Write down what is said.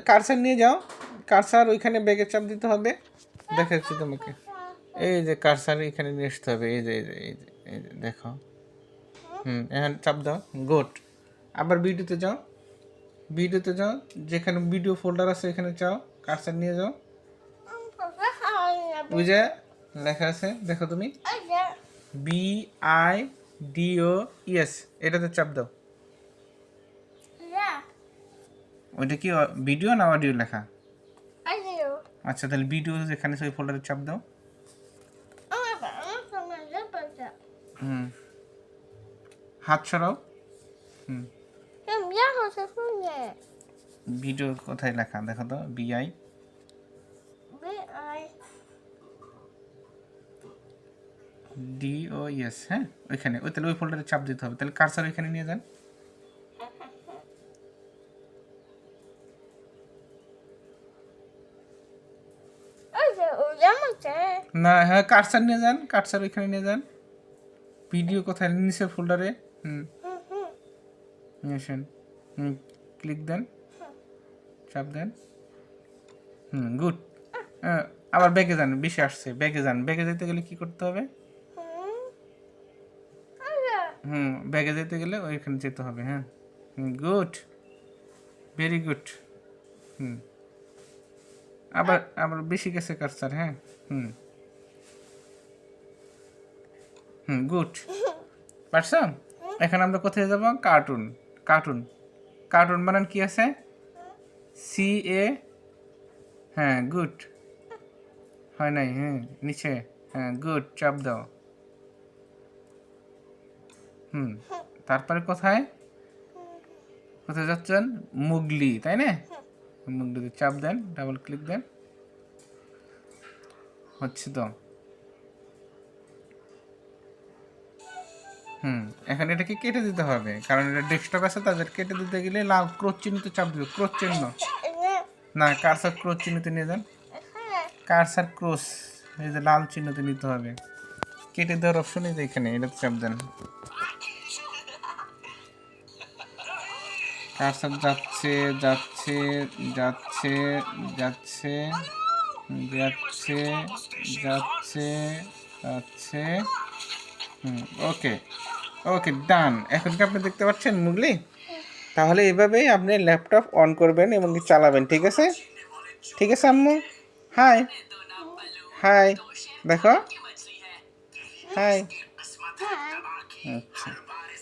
Cursor নিয়ে যাও, cursor ওইখানে ব্যাগে চাপ দিতে হবে, দেখাচ্ছি তোমাকে। এই যে কার্সার এখানে নিয়ে আসতে হবে, এই যে এই যে এই যে এই যে দেখো। এখানে চাপ দাও, গুড। আবার ভিডিওতে যাও, ভিডিওতে যাও, যেখানে ভিডিও ফোল্ডার আছে এখানে যাও, কার্সার নিয়ে যাও, ওই যে লেখা আছে দেখো তুমি, BIDOES, এটাতে চাপ দাও। ওইটা কি ভিডিও না অডিও লেখা? আচ্ছা তাহলে ভিডিও যেখানে সেই ফোল্ডারে চাপ দাও। হাত সরাও। ভিডিও কোথায় লেখা দেখো তো, BIDOES, হ্যাঁ ওইখানে, ওই তাহলে ওই ফোল্ডারে চাপ দিতে হবে। তাহলে কার্সার ওইখানে নিয়ে যান। না হ্যাঁ কার্সার নিয়ে যান, কার্সার ওইখানে নিয়ে যান। ভিডিও কোথায়, নিচের ফোল্ডারে। নিয়েছেন, ক্লিক দেন, চাপ দেন। গুড। আবার ব্যাগে যান, বেশি আসছে, ব্যাগে যান। ব্যাগে যেতে গেলে কি করতে হবে? ব্যাগে যেতে গেলে ওইখানে যেতে হবে। হ্যাঁ গুড, ভেরি গুড। আবার আবার বেশি গেছে কার্সার। হ্যাঁ গুড, পারছো? এখন আমরা কোথায় যাব? কার্টুন। কার্টুন, কার্টুন বানান কি আছে? CA, হ্যাঁ গুড, হয় নাই, হ্যাঁ নিচে, হ্যাঁ গুড, চাপ দাও। তারপরে কোথায়, কোথায় যাচ্ছেন? মুগলি, তাই না? মুগলিতে চাপ দেন, ডাবল ক্লিক দেন, হচ্ছে তো। এখন এটাকে কেটে দিতে হবে, কারণ এটা ডেস্কটপ আছে, তাদের কেটে দিতে গেলে লাল ক্রোচ চিহ্নতে চাপ দিবে। ক্রোচ চিহ্ন না, কার্সার ক্রোচ চিহ্নতে নিয়ে যান। কার্সার ক্রোচ, এই যে লাল চিহ্নতে নিতে হবে। কেটে দেওয়ার অপশন এই যে এখানে, এটাতে চাপ দেন। কার্সার যাচ্ছে যাচ্ছে যাচ্ছে যাচ্ছে যাচ্ছে যাচ্ছে যাচ্ছে। ওকে ওকে ডান। এখন কি আপনি দেখতে পাচ্ছেন মুগলি? তাহলে এভাবেই আপনি ল্যাপটপ অন করবেন এবং চালাবেন, ঠিক আছে? ঠিক আছে আম্মু? হাই হাই, দেখো, হাই। আচ্ছা।